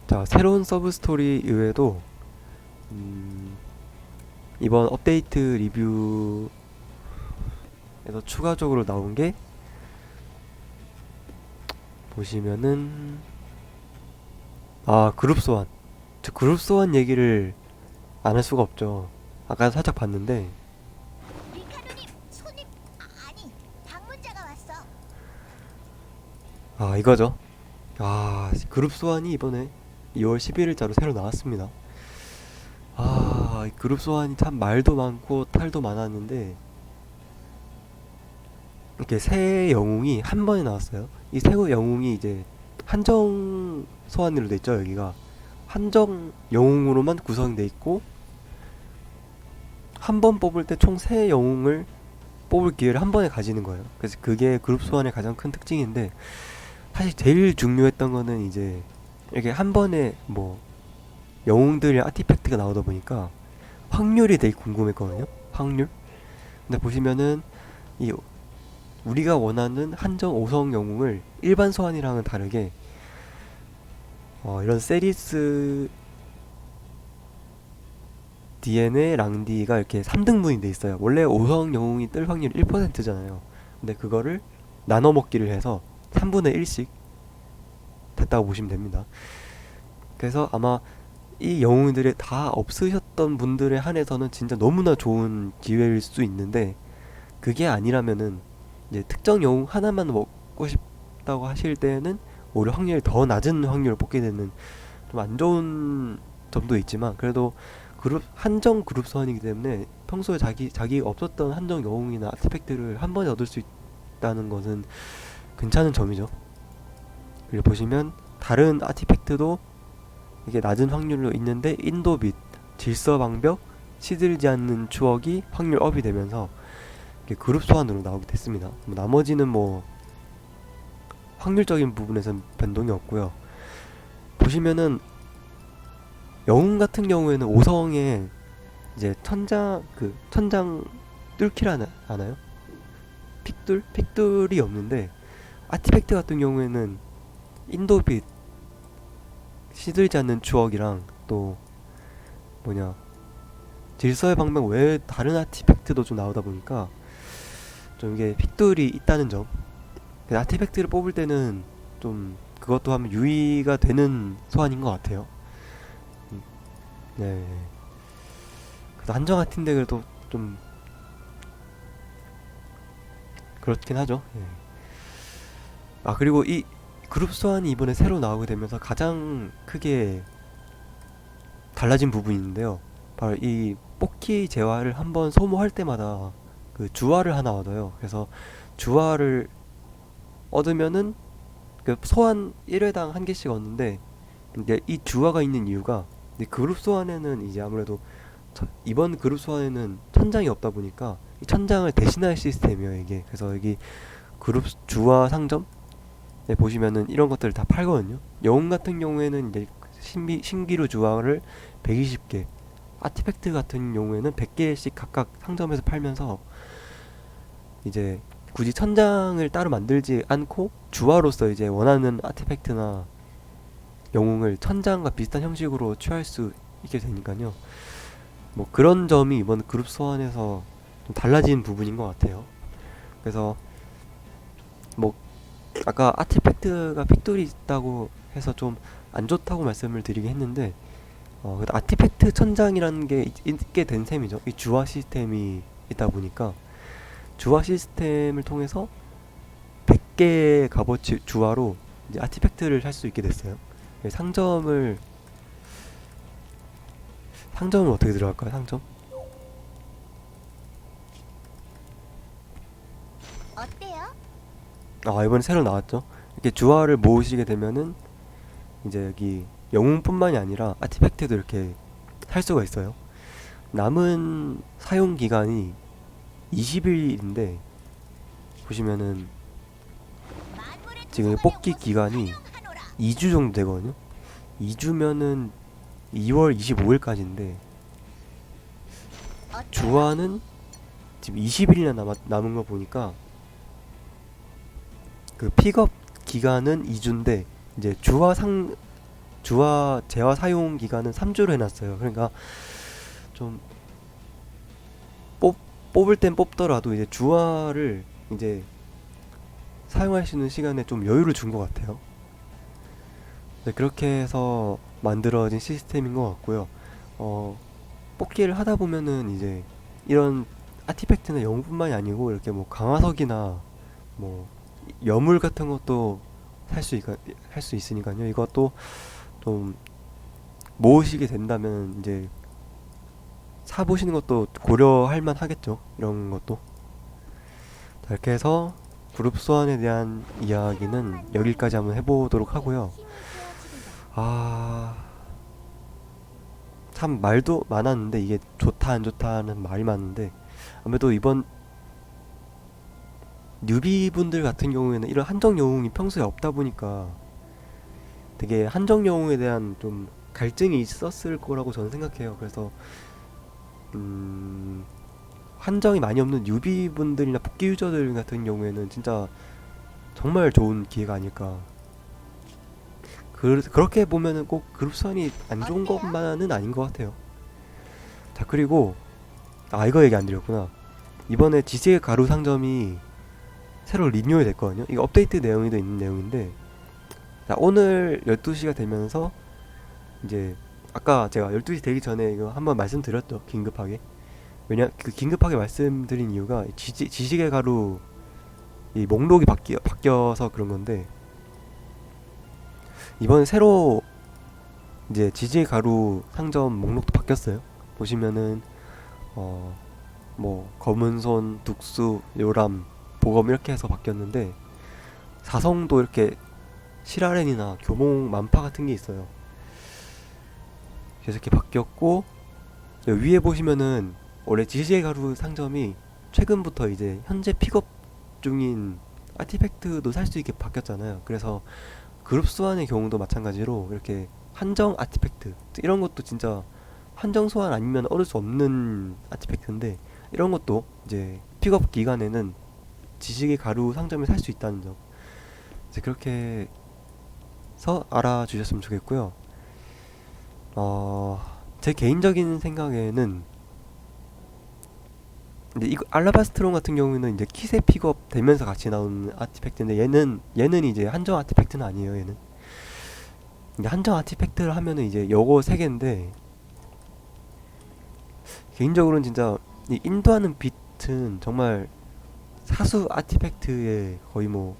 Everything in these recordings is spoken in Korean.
자, 새로운 서브 스토리 이외에도 이번 업데이트 리뷰에서 추가적으로 나온 게 보시면은 그룹 소환. 저 그룹 소환 얘기를 안 할 수가 없죠. 아까 살짝 봤는데 리카노님, 손님 아니 방문자가 왔어. 이거죠. 그룹 소환이 이번에 2월 11일자로 새로 나왔습니다. 이 그룹 소환이 참 말도 많고 탈도 많았는데 이렇게 새 영웅이 한 번에 나왔어요. 이 새 영웅이 이제 한정 소환으로 돼 있죠. 여기가 한정 영웅으로만 구성돼 있고 한 번 뽑을 때 총 세 영웅을 뽑을 기회를 한 번에 가지는 거예요. 그래서 그게 그룹 소환의 가장 큰 특징인데 사실 제일 중요했던 거는 이제 이렇게 한 번에 뭐 영웅들의 아티팩트가 나오다 보니까 확률이 되게 궁금했거든요. 확률. 근데 보시면은 이 우리가 원하는 한정 5성 영웅을 일반 소환이랑은 다르게 이런 세리스 DNA 랑디가 이렇게 3등분이 돼 있어요. 원래 5성 영웅이 뜰 확률 1%잖아요. 근데 그거를 나눠 먹기를 해서 3분의 1씩 됐다고 보시면 됩니다. 그래서 아마 이 영웅들이 다 없으셨던 분들에 한해서는 진짜 너무나 좋은 기회일 수 있는데 그게 아니라면은 이제 특정 영웅 하나만 먹고 싶다고 하실 때는 오히려 확률이 더 낮은 확률을 뽑게 되는 좀 안 좋은 점도 있지만 그래도 그룹 한정 그룹 소환이기 때문에 평소에 자기가 없었던 한정 영웅이나 아티팩트를 한 번에 얻을 수 있다는 것은 괜찮은 점이죠. 그리고 보시면 다른 아티팩트도 이게 낮은 확률로 있는데 인도빛, 질서방벽, 시들지 않는 추억이 확률 업이 되면서 이게 그룹 소환으로 나오게 됐습니다. 나머지는 뭐 확률적인 부분에서는 변동이 없고요. 보시면은 영웅 같은 경우에는 5성에 이제 천장 뚫기를 아나요? 픽돌이 없는데 아티팩트 같은 경우에는 인도빛, 시들지 않는 추억이랑 또 뭐냐 질서의 방면 외에 다른 아티팩트도 좀 나오다 보니까 좀 이게 픽돌이 있다는 점. 아티팩트를 뽑을 때는 좀 그것도 하면 유의가 되는 소환인 것 같아요. 음, 네. 그래서 한정 아티인데 그래도 좀 그렇긴 하죠. 예. 그리고 이 그룹 소환이 이번에 새로 나오게 되면서 가장 크게 달라진 부분이 있는데요. 바로 이 뽑기 재화를 한번 소모할 때마다 그 주화를 하나 얻어요. 그래서 주화를 얻으면은 그 소환 1회당 한 개씩 얻는데 이제 이 주화가 있는 이유가 이제 그룹 소환에는 이제 아무래도 이번 그룹 소환에는 천장이 없다 보니까 이 천장을 대신할 시스템이에요 이게. 그래서 여기 그룹 주화 상점 보시면은 이런 것들을 다 팔거든요. 영웅 같은 경우에는 이제 신기루 주화를 120개, 아티팩트 같은 경우에는 100개씩 각각 상점에서 팔면서 이제 굳이 천장을 따로 만들지 않고 주화로서 이제 원하는 아티팩트나 영웅을 천장과 비슷한 형식으로 취할 수 있게 되니까요. 뭐 그런 점이 이번 그룹 소환에서 좀 달라진 부분인 것 같아요. 그래서 뭐 아까 아티팩트가 픽돌이 있다고 해서 좀 안 좋다고 말씀을 드리긴 했는데 그래도 아티팩트 천장이라는 게 있게 된 셈이죠. 이 주화 시스템이 있다 보니까 주화 시스템을 통해서 100개 값어치 주화로 이제 아티팩트를 살 수 있게 됐어요. 상점은 어떻게 들어갈까요? 상점? 어때요? 이번에 새로 나왔죠. 이렇게 주화를 모으시게 되면은 이제 여기 영웅뿐만이 아니라 아티팩트도 이렇게 살 수가 있어요. 남은 사용 기간이 20일인데 보시면은 만물의 지금 구성원의 뽑기 옷을 기간이 환영하노라. 2주 정도 되거든요. 2주면은 2월 25일까지인데 어때요? 주화는 지금 20일이나 남은 거 보니까 그 픽업 기간은 2주인데 이제 주화 주화 재화 사용 기간은 3주로 해놨어요. 그러니까 좀 뽑 뽑을 땐 뽑더라도 이제 주화를 이제 사용할 수 있는 시간에 좀 여유를 준 것 같아요. 네, 그렇게 해서 만들어진 시스템인 것 같고요. 어, 뽑기를 하다 보면은 이제 이런 아티팩트나 영웅뿐만이 아니고 이렇게 뭐 강화석이나 뭐 여물 같은 것도 할 수 있으니까요. 이것도 좀 모으시게 된다면 이제 사보시는 것도 고려할 만 하겠죠. 이런 것도. 자, 이렇게 해서 그룹 소환에 대한 이야기는 여기까지 한번 해보도록 하고요. 힘이 되어주리라. 아, 참 말도 많았는데 이게 좋다 안 좋다는 말이 많은데 아무래도 이번 뉴비분들 같은 경우에는 이런 한정 영웅이 평소에 없다 보니까 되게 한정 영웅에 대한 좀 갈증이 있었을 거라고 저는 생각해요. 그래서 음, 한정이 많이 없는 뉴비분들이나 복귀 유저들 같은 경우에는 진짜 정말 좋은 기회가 아닐까. 그렇게 보면은 꼭 그룹 선이 안 좋은 어때요? 것만은 아닌 것 같아요. 자, 그리고 아, 이거 얘기 안 드렸구나. 이번에 지식의 가루 상점이 새로 리뉴얼 됐거든요. 이거 업데이트 내용이 있는 내용인데, 자, 오늘 12시가 되면서 이제 아까 제가 12시 되기 전에 이거 한번 말씀드렸죠. 긴급하게. 그 긴급하게 말씀드린 이유가 지식의 가루 이 목록이 바뀌어서 그런 건데, 이번에 새로 이제 지식의 가루 상점 목록도 바뀌었어요. 보시면은 뭐 검은손, 둑수, 요람, 보검 이렇게 해서 바뀌었는데 사성도 이렇게 실아렌이나 교몽 만파 같은 게 있어요. 그래서 이렇게 바뀌었고 위에 보시면은 원래 지지의 가루 상점이 최근부터 이제 현재 픽업 중인 아티팩트도 살 수 있게 바뀌었잖아요. 그래서 그룹 소환의 경우도 마찬가지로 이렇게 한정 아티팩트 이런 것도 진짜 한정 소환 아니면 얻을 수 없는 아티팩트인데 이런 것도 이제 픽업 기간에는 지식의 가루 상점에 살 수 있다는 점 이제 그렇게 해서 알아주셨으면 좋겠고요. 제 개인적인 생각에는 근데 이거 알라바스트론 같은 경우는 이제 킷에 픽업 되면서 같이 나오는 아티팩트인데 얘는 이제 한정 아티팩트는 아니에요. 얘는 이제 한정 아티팩트를 하면은 이제 요거 세 개인데 개인적으로는 진짜 이 인도하는 빛은 정말 사수 아티팩트의 거의 뭐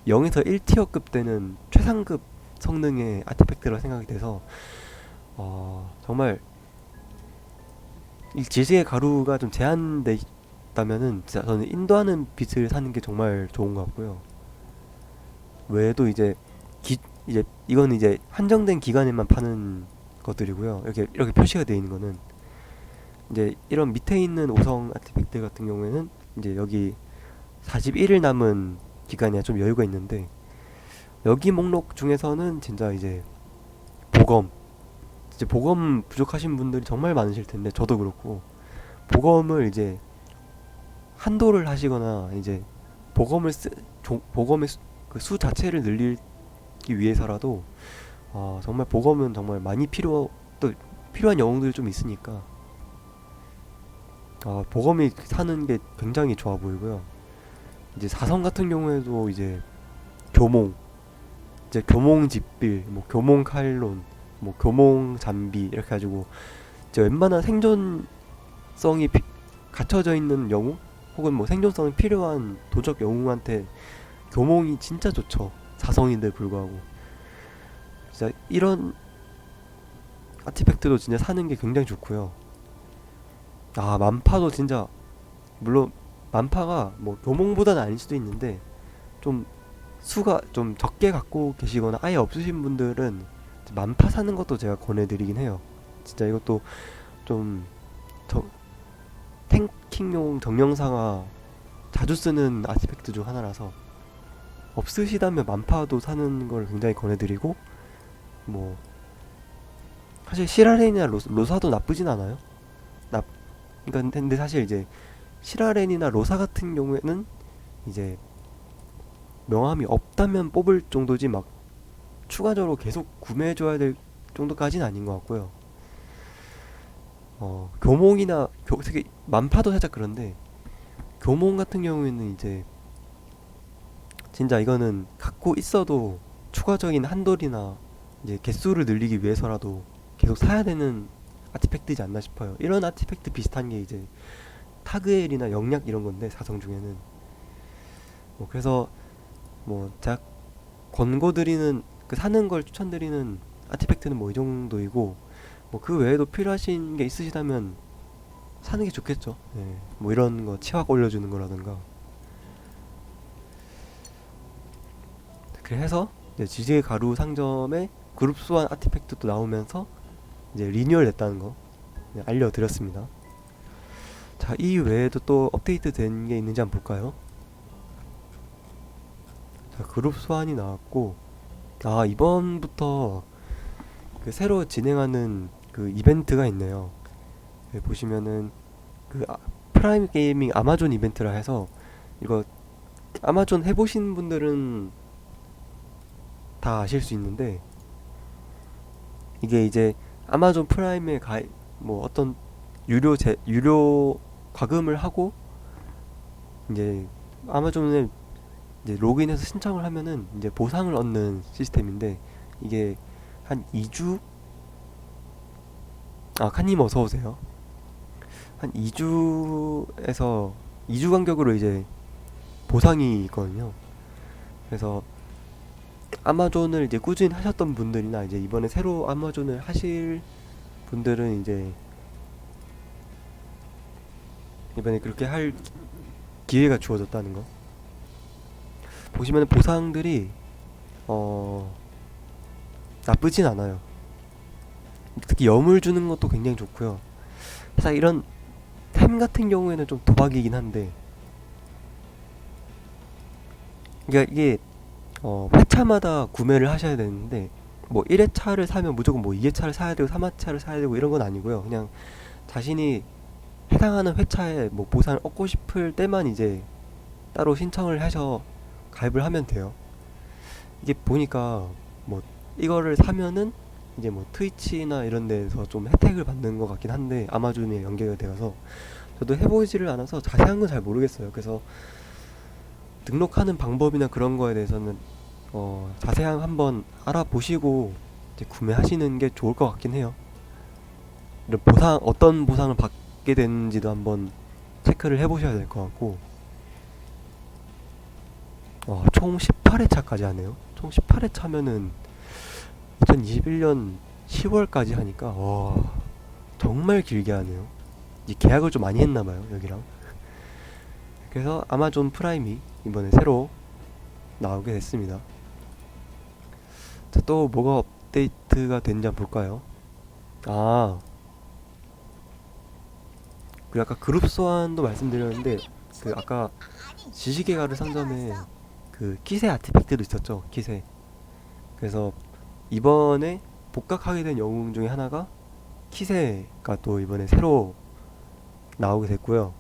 0에서 1티어급 되는 최상급 성능의 아티팩트라고 생각이 돼서 정말 이 지식의 가루가 좀 제한돼 있다면은 진짜 저는 인도하는 빛을 사는 게 정말 좋은 것 같고요. 외에도 이제 이건 이제 한정된 기간에만 파는 것들이고요. 이렇게 표시가 되어 있는 거는 이제 이런 밑에 있는 5성 아티팩트 같은 경우에는 이제 여기 41일 남은 기간이야 좀 여유가 있는데 여기 목록 중에서는 진짜 이제 보검 이제 보검 부족하신 분들이 정말 많으실 텐데 저도 그렇고 보검을 이제 한도를 하시거나 이제 보검의 수 자체를 늘리기 위해서라도 정말 보검은 정말 많이 또 필요한 영웅들이 좀 있으니까 보검이 사는 게 굉장히 좋아 보이고요. 이제 사성 같은 경우에도 이제 교몽 이제 교몽 집빌 뭐 교몽 칼론 뭐 교몽 잠비 이렇게 가지고 이제 웬만한 생존성이 갖춰져 있는 영웅 혹은 뭐 생존성이 필요한 도적 영웅한테 교몽이 진짜 좋죠. 사성인데 불구하고 진짜 이런 아티팩트도 진짜 사는 게 굉장히 좋고요. 만파도 진짜 물론 만파가 뭐 교몽보다는 아닐 수도 있는데 좀 수가 좀 적게 갖고 계시거나 아예 없으신 분들은 만파 사는 것도 제가 권해드리긴 해요. 진짜 이것도 좀 탱킹용 정령사가 자주 쓰는 아티팩트 중 하나라서 없으시다면 만파도 사는 걸 굉장히 권해드리고 뭐 사실 시라렌이나 로사도 나쁘진 않아요. 그러니까 근데 사실 이제 시라렌이나 로사 같은 경우에는 이제 명함이 없다면 뽑을 정도지 막 추가적으로 계속 구매해줘야 될 정도까지는 아닌 것 같고요. 교몽이나 특히 만파도 살짝 그런데 교몽 같은 경우에는 이제 진짜 이거는 갖고 있어도 추가적인 한돌이나 이제 개수를 늘리기 위해서라도 계속 사야 되는 아티팩트이지 않나 싶어요. 이런 아티팩트 비슷한 게 이제 타그엘이나 영약 이런 건데 사성 중에는 그래서 제가 권고드리는 그 사는 걸 추천드리는 아티팩트는 뭐 이 정도이고 그 외에도 필요하신 게 있으시다면 사는 게 좋겠죠. 예. 뭐 이런 거 치약 올려주는 거라든가. 그래서 이제 지지의 가루 상점에 그룹 소환 아티팩트도 나오면서 이제 리뉴얼 됐다는 거 알려드렸습니다. 자, 이 외에도 또 업데이트 된 게 있는지 한번 볼까요? 자, 그룹 소환이 나왔고, 이번부터 그 새로 진행하는 그 이벤트가 있네요. 여기 보시면은 그 프라임 게이밍 아마존 이벤트라 해서 이거 아마존 해보신 분들은 다 아실 수 있는데, 이게 이제 아마존 프라임에 어떤 유료 과금을 하고 이제 아마존에 이제 로그인해서 신청을 하면은 이제 보상을 얻는 시스템인데, 이게 한 2주 칸님 어서 오세요. 한 2주에서 2주 간격으로 이제 보상이 있거든요. 그래서 아마존을 이제 꾸준히 하셨던 분들이나 이제 이번에 새로 아마존을 하실 분들은 이제 이번에 그렇게 할 기회가 주어졌다는 거. 보시면 보상들이 나쁘진 않아요. 특히 염을 주는 것도 굉장히 좋고요. 사실 이런 템 같은 경우에는 좀 도박이긴 한데, 그러니까 이게 회차마다 구매를 하셔야 되는데, 뭐 1회차를 사면 무조건 뭐 2회차를 사야 되고 3회차를 사야 되고 이런 건 아니고요. 그냥 자신이 해당하는 회차에 뭐 보상을 얻고 싶을 때만 이제 따로 신청을 해서 가입을 하면 돼요. 이게 보니까 뭐 이거를 사면은 이제 뭐 트위치나 이런 데서 좀 혜택을 받는 것 같긴 한데, 아마존에 연계가 되어서 저도 해보지를 않아서 자세한 건 잘 모르겠어요. 그래서 등록하는 방법이나 그런 거에 대해서는 자세한 한번 알아보시고 이제 구매하시는 게 좋을 것 같긴 해요. 이런 어떤 보상을 받게 되는지도 한번 체크를 해보셔야 될 것 같고, 총 18회차까지 하네요. 총 18회차면은 2021년 10월까지 하니까 정말 길게 하네요. 이 계약을 좀 많이 했나봐요, 여기랑. 그래서 아마존 프라임이 이번에 새로 나오게 됐습니다. 자, 또 뭐가 업데이트가 된지 한번 볼까요? 그 아까 그룹 소환도 말씀드렸는데, 그 아까 지식의 가루 상점에 그 키세 아티팩트도 있었죠, 키세. 그래서 이번에 복각하게 된 영웅 중에 하나가 키세가 또 이번에 새로 나오게 됐고요.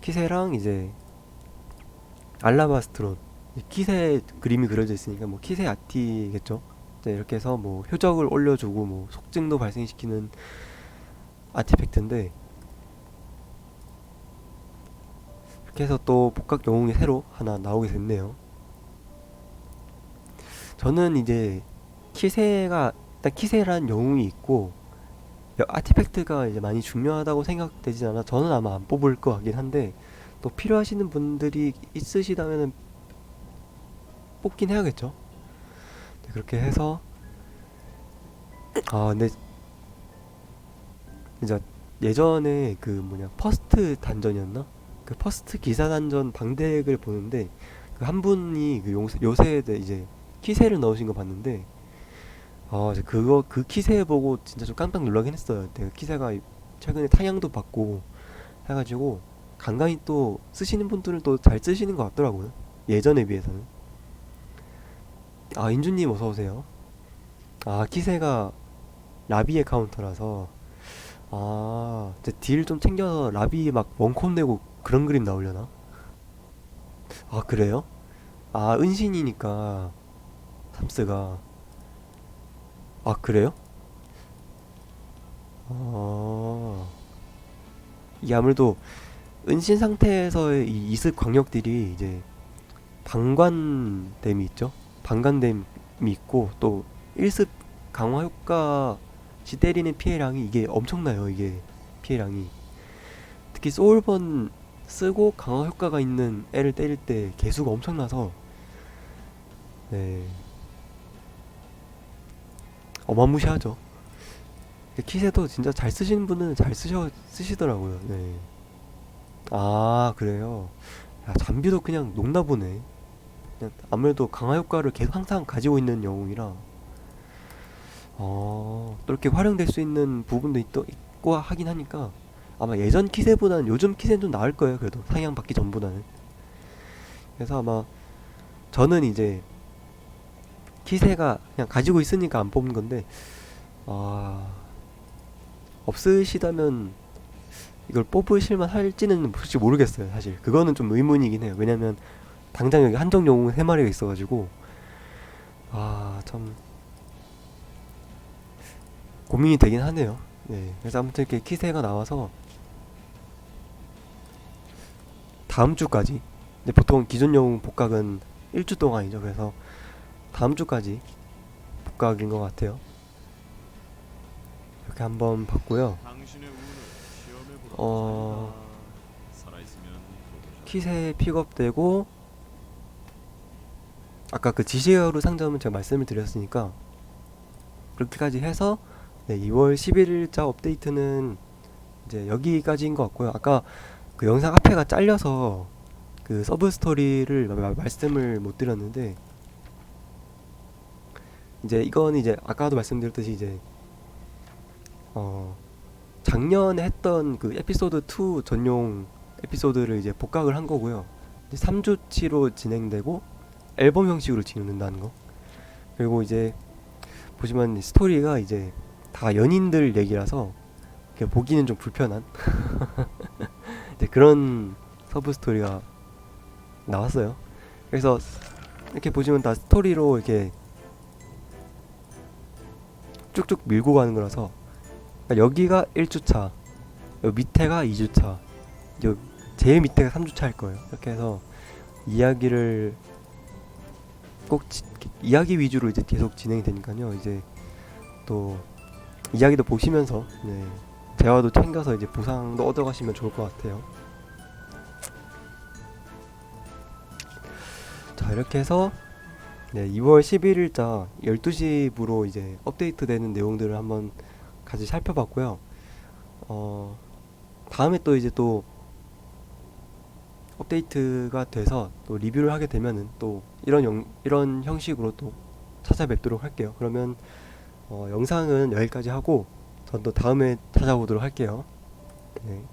키세랑 이제 알라바스트론, 키세 그림이 그려져 있으니까 뭐 키세 아티겠죠. 이렇게 해서 뭐 효적을 올려주고 뭐 속증도 발생시키는 아티팩트인데, 이렇게 해서 또 복각 영웅이 새로 하나 나오게 됐네요. 저는 이제 키세가 일단 키세란 영웅이 있고 아티팩트가 이제 많이 중요하다고 생각되진 않아 저는 아마 안 뽑을 것 같긴 한데, 또 필요하시는 분들이 있으시다면 뽑긴 해야겠죠. 네, 그렇게 해서 근데 이제 예전에 그 퍼스트 단전이었나? 그 퍼스트 기사 단전 방덱을 보는데 그 한 분이 그 요새에 이제 키세를 넣으신 거 봤는데, 이제 그 키세 보고 진짜 좀 깜짝 놀라긴 했어요. 내가 키세가 최근에 타향도 받고 해가지고 간간히 또 쓰시는 분들은 또 잘 쓰시는 것 같더라고요, 예전에 비해서는. 인주님 어서오세요. 키세가 라비의 카운터라서 이제 딜 좀 챙겨서 라비 막 원콤 내고 그런 그림 나오려나? 그래요? 은신이니까 삼스가 아, 그래요? 어, 이게 아무래도 은신 상태에서의 이 이습 광역들이 이제 방관댐이 있죠. 방관댐이 있고 또 일습 강화 효과 시 때리는 피해량이 이게 엄청나요. 이게 피해량이 특히 소울번 쓰고 강화 효과가 있는 애를 때릴 때 개수가 엄청나서 네, 어마무시하죠. 킷에도 진짜 잘 쓰시는 분은 잘 쓰시더라고요. 네. 아, 그래요. 야, 잠비도 그냥 녹나 보네. 그냥 아무래도 강화 효과를 계속 항상 가지고 있는 영웅이라 또 이렇게 활용될 수 있는 부분도 있고 하긴 하니까 아마 예전 키세보다는 요즘 키세는 좀 나을 거예요. 그래도 상향 받기 전보다는. 그래서 아마 저는 이제 키세가 그냥 가지고 있으니까 안 뽑는 건데 아, 없으시다면 이걸 뽑으실만 할지는 솔직히 모르겠어요. 사실 그거는 좀 의문이긴 해요. 왜냐면 당장 여기 한정 영웅 3마리가 있어가지고 아, 참 고민이 되긴 하네요. 네, 그래서 아무튼 이렇게 키세가 나와서 다음 주까지. 근데 보통 기존 영웅 복각은 1주 동안이죠. 그래서 다음 주까지 복각인 것 같아요. 이렇게 한번 봤고요. 당신의 운을 시험해 보도록 어, 합니다. 살아있으면 보도록 키세 픽업되고 아까 그 지시어로 상점은 제가 말씀을 드렸으니까 그렇게까지 해서 네, 2월 11일자 업데이트는 이제 여기까지인 것 같고요. 아까 그 영상 앞에가 잘려서 그 서브 스토리를 말씀을 못 드렸는데 이제 이건 이제 아까도 말씀드렸듯이 이제 작년에 했던 그 에피소드 2 전용 에피소드를 이제 복각을 한 거고요. 이제 3주치로 진행되고 앨범 형식으로 진행된다는 거. 그리고 이제 보시면 스토리가 이제 다 연인들 얘기라서 보기는 좀 불편한 이제 그런 서브 스토리가 나왔어요. 그래서 이렇게 보시면 다 스토리로 이렇게 쭉쭉 밀고 가는 거라서 그러니까 여기가 1주차, 여기 밑에가 2주차, 제일 밑에가 3주차 할 거예요. 이렇게 해서 이야기를 이야기 위주로 이제 계속 진행이 되니까요. 이제 또 이야기도 보시면서 네, 대화도 챙겨서 이제 보상도 얻어가시면 좋을 것 같아요. 자, 이렇게 해서 네, 2월 11일자 12시부로 이제 업데이트되는 내용들을 한번 같이 살펴봤고요. 다음에 또 이제 또 업데이트가 돼서 또 리뷰를 하게 되면은 또 이런 형식으로 또 찾아뵙도록 할게요. 그러면 영상은 여기까지 하고 전 또 다음에 찾아오도록 할게요. 네.